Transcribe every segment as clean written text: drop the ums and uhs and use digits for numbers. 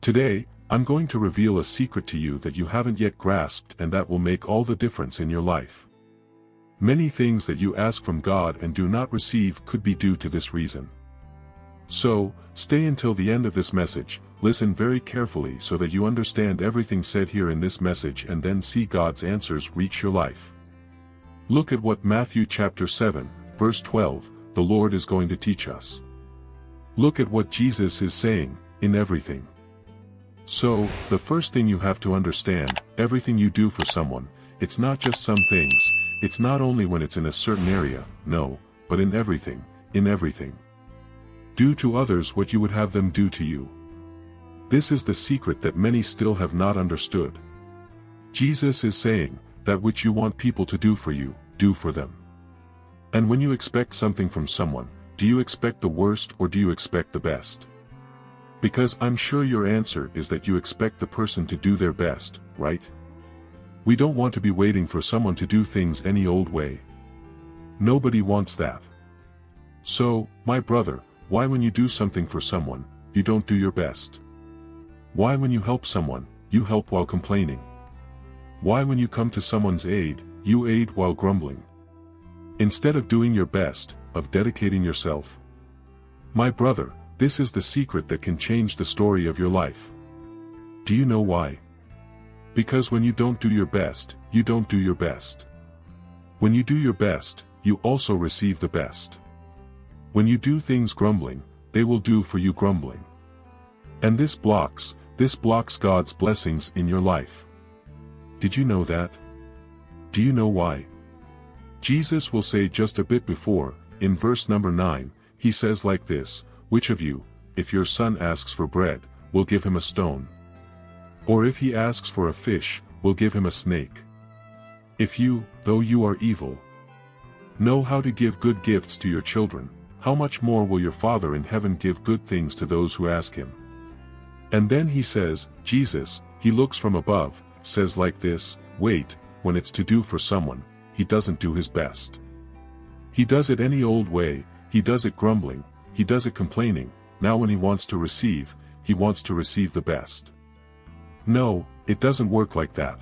Today, I'm going to reveal a secret to you that you haven't yet grasped and that will make all the difference in your life. Many things that you ask from God and do not receive could be due to this reason. So, stay until the end of this message, listen very carefully so that you understand everything said here in this message and then see God's answers reach your life. Look at what Matthew chapter 7, verse 12, the Lord is going to teach us. Look at what Jesus is saying, in everything. So, the first thing you have to understand, everything you do for someone, it's not just some things, it's not only when it's in a certain area, no, but in everything, in everything. Do to others what you would have them do to you. This is the secret that many still have not understood. Jesus is saying, that which you want people to do for you, do for them. And when you expect something from someone, do you expect the worst or do you expect the best? Because I'm sure your answer is that you expect the person to do their best, right? We don't want to be waiting for someone to do things any old way. Nobody wants that. So, my brother, why when you do something for someone, you don't do your best? Why when you help someone, you help while complaining? Why when you come to someone's aid, you aid while grumbling? Instead of doing your best, of dedicating yourself? My brother, this is the secret that can change the story of your life. Do you know why? Because when you don't do your best, you don't do your best. When you do your best, you also receive the best. When you do things grumbling, they will do for you grumbling. And this blocks God's blessings in your life. Did you know that? Do you know why? Jesus will say just a bit before, in verse number 9, he says like this, which of you, if your son asks for bread, will give him a stone? Or if he asks for a fish, will give him a snake? If you, though you are evil, know how to give good gifts to your children, how much more will your Father in heaven give good things to those who ask him? And then he says, Jesus, he looks from above, says like this, wait, when it's to do for someone, he doesn't do his best. He does it any old way, he does it grumbling, he does it complaining, now when he wants to receive, he wants to receive the best. No, it doesn't work like that.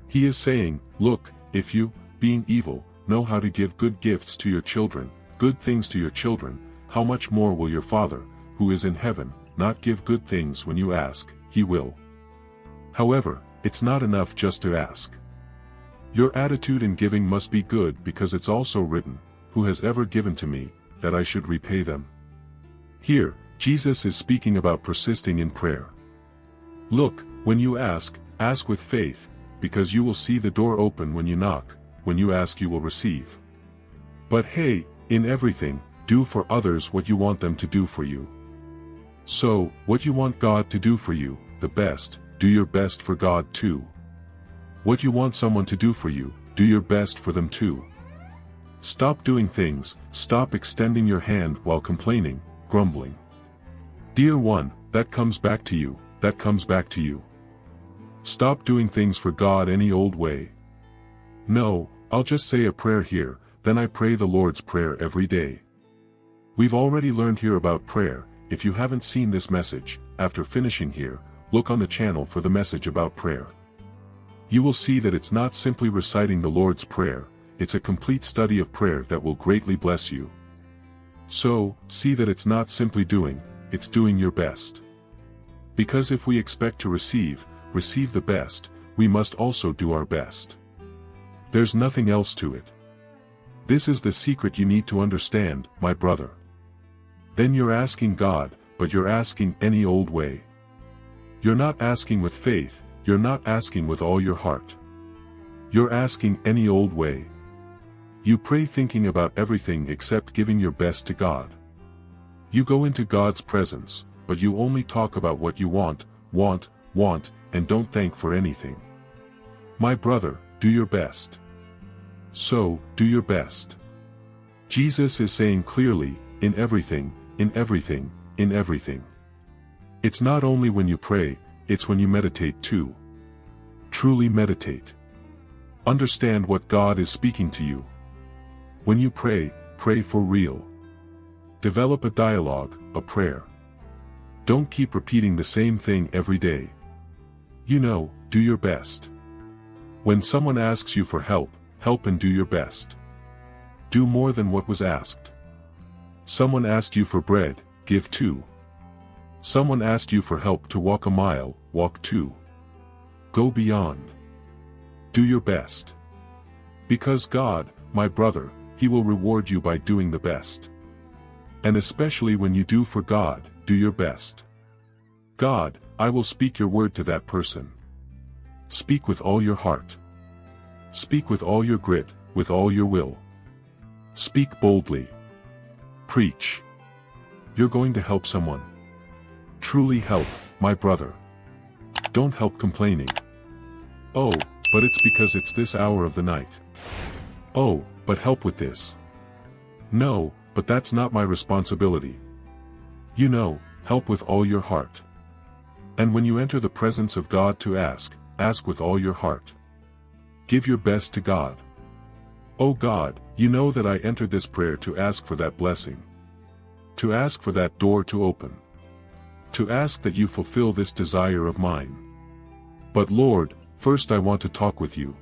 He is saying, look, if you, being evil, know how to give good gifts to your children, good things to your children, how much more will your Father, who is in heaven, not give good things when you ask, he will. However, it's not enough just to ask. Your attitude in giving must be good because it's also written, who has ever given to me, that I should repay them. Here, Jesus is speaking about persisting in prayer. Look, when you ask with faith, because you will see the door open when you knock, when you ask you will receive. But hey, in everything, do for others what you want them to do for you. So, what you want God to do for you, the best, do your best for God too. What you want someone to do for you, do your best for them too. Stop doing things, stop extending your hand while complaining, grumbling. Dear one, that comes back to you, that comes back to you. Stop doing things for God any old way. No, I'll just say a prayer here, then I pray the Lord's Prayer every day. We've already learned here about prayer. If you haven't seen this message, after finishing here, look on the channel for the message about prayer. You will see that it's not simply reciting the Lord's Prayer, it's a complete study of prayer that will greatly bless you. So, see that it's not simply doing, it's doing your best. Because if we expect to receive the best, we must also do our best. There's nothing else to it. This is the secret you need to understand, my brother. Then you're asking God, but you're asking any old way. You're not asking with faith, you're not asking with all your heart. You're asking any old way. You pray thinking about everything except giving your best to God. You go into God's presence, but you only talk about what you want, and don't thank for anything. My brother, do your best. So, do your best. Jesus is saying clearly, in everything, in everything, in everything. It's not only when you pray, it's when you meditate too. Truly meditate. Understand what God is speaking to you. When you pray, pray for real. Develop a dialogue, a prayer. Don't keep repeating the same thing every day. Do your best. When someone asks you for help, help and do your best. Do more than what was asked. Someone asked you for bread, give 2. Someone asked you for help to walk a mile, walk 2. Go beyond. Do your best. Because God, my brother, He will reward you by doing the best. And especially when you do for God, do your best. God, I will speak your word to that person. Speak with all your heart. Speak with all your grit, with all your will. Speak boldly. Preach. You're going to help someone. Truly help, my brother. Don't help complaining. Oh, but it's because it's this hour of the night. Oh, but help with this. No, but that's not my responsibility. Help with all your heart. And when you enter the presence of God to ask with all your heart. Give your best to God. Oh God, you know that I entered this prayer to ask for that blessing. To ask for that door to open. To ask that you fulfill this desire of mine. But Lord, first I want to talk with you.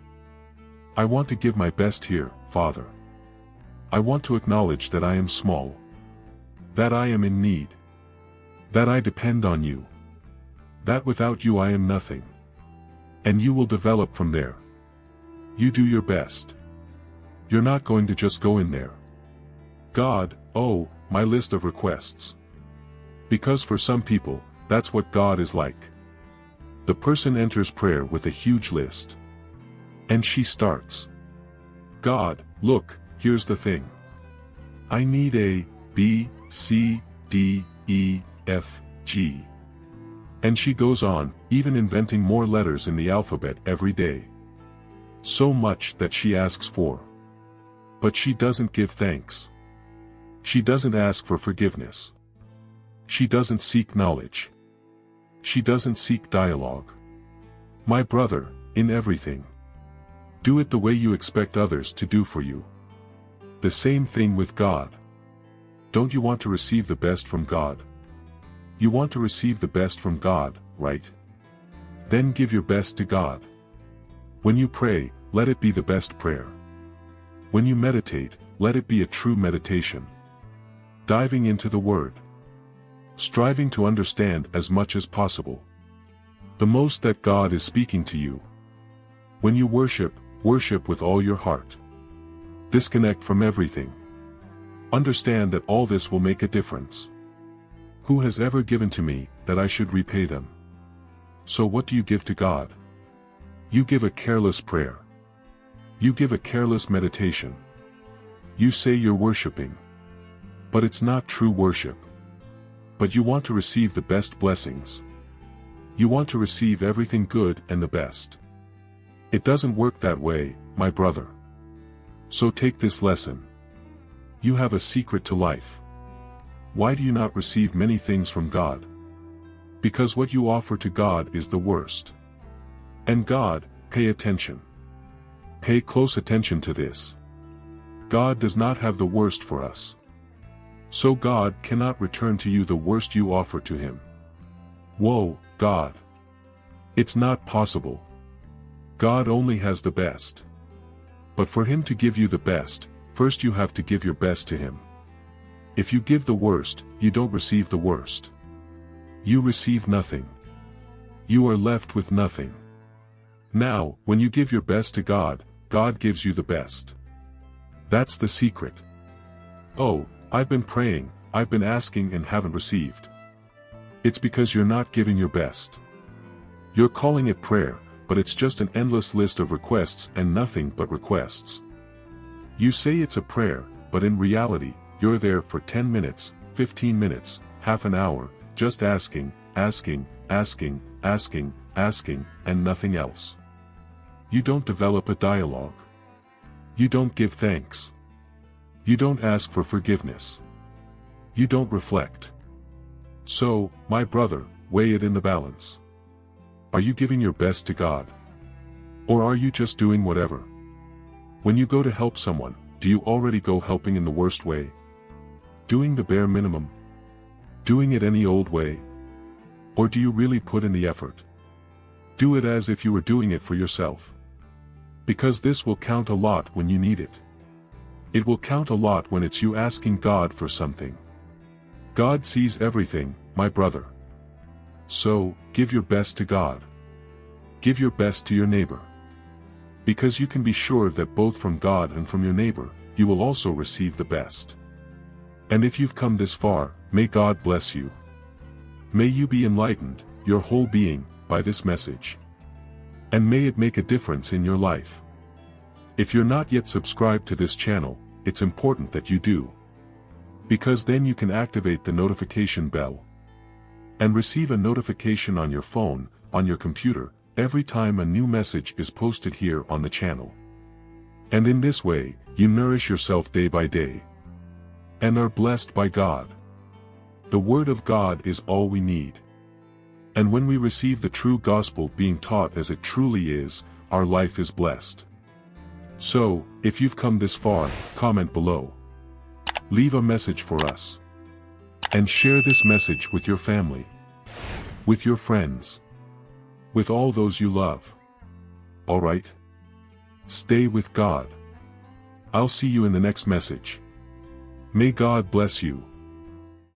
I want to give my best here, Father. I want to acknowledge that I am small. That I am in need. That I depend on you. That without you I am nothing. And you will develop from there. You do your best. You're not going to just go in there. God, oh, my list of requests. Because for some people, that's what God is like. The person enters prayer with a huge list. And she starts. God, look, here's the thing. I need A, B, C, D, E, F, G. And she goes on, even inventing more letters in the alphabet every day. So much that she asks for. But she doesn't give thanks. She doesn't ask for forgiveness. She doesn't seek knowledge. She doesn't seek dialogue. My brother, in everything, do it the way you expect others to do for you. The same thing with God. Don't you want to receive the best from God? You want to receive the best from God, right? Then give your best to God. When you pray, let it be the best prayer. When you meditate, let it be a true meditation. Diving into the Word. Striving to understand as much as possible. The most that God is speaking to you. When you worship, worship with all your heart. Disconnect from everything. Understand that all this will make a difference. Who has ever given to me, that I should repay them? So what do you give to God? You give a careless prayer. You give a careless meditation. You say you're worshiping. But it's not true worship. But you want to receive the best blessings. You want to receive everything good and the best. It doesn't work that way, my brother. So take this lesson. You have a secret to life. Why do you not receive many things from God? Because what you offer to God is the worst. And God, pay attention. Pay close attention to this. God does not have the worst for us. So God cannot return to you the worst you offer to Him. Whoa, God. It's not possible. God only has the best. But for Him to give you the best, first you have to give your best to Him. If you give the worst, you don't receive the worst. You receive nothing. You are left with nothing. Now, when you give your best to God, God gives you the best. That's the secret. Oh, I've been praying, I've been asking and haven't received. It's because you're not giving your best. You're calling it prayer, but it's just an endless list of requests and nothing but requests. You say it's a prayer, but in reality, you're there for 10 minutes, 15 minutes, half an hour, just asking, asking, asking, asking, asking, and nothing else. You don't develop a dialogue. You don't give thanks. You don't ask for forgiveness. You don't reflect. So, my brother, weigh it in the balance. Are you giving your best to God? Or are you just doing whatever? When you go to help someone, do you already go helping in the worst way? Doing the bare minimum? Doing it any old way? Or do you really put in the effort? Do it as if you were doing it for yourself. Because this will count a lot when you need it. It will count a lot when it's you asking God for something. God sees everything, my brother. So, give your best to God. Give your best to your neighbor. Because you can be sure that both from God and from your neighbor, you will also receive the best. And if you've come this far, may God bless you. May you be enlightened, your whole being, by this message. And may it make a difference in your life. If you're not yet subscribed to this channel, it's important that you do. Because then you can activate the notification bell. And receive a notification on your phone, on your computer, every time a new message is posted here on the channel. And in this way, you nourish yourself day by day. And are blessed by God. The Word of God is all we need. And when we receive the true gospel being taught as it truly is, our life is blessed. So, if you've come this far, comment below. Leave a message for us. And share this message with your family. With your friends. With all those you love. Alright? Stay with God. I'll see you in the next message. May God bless you.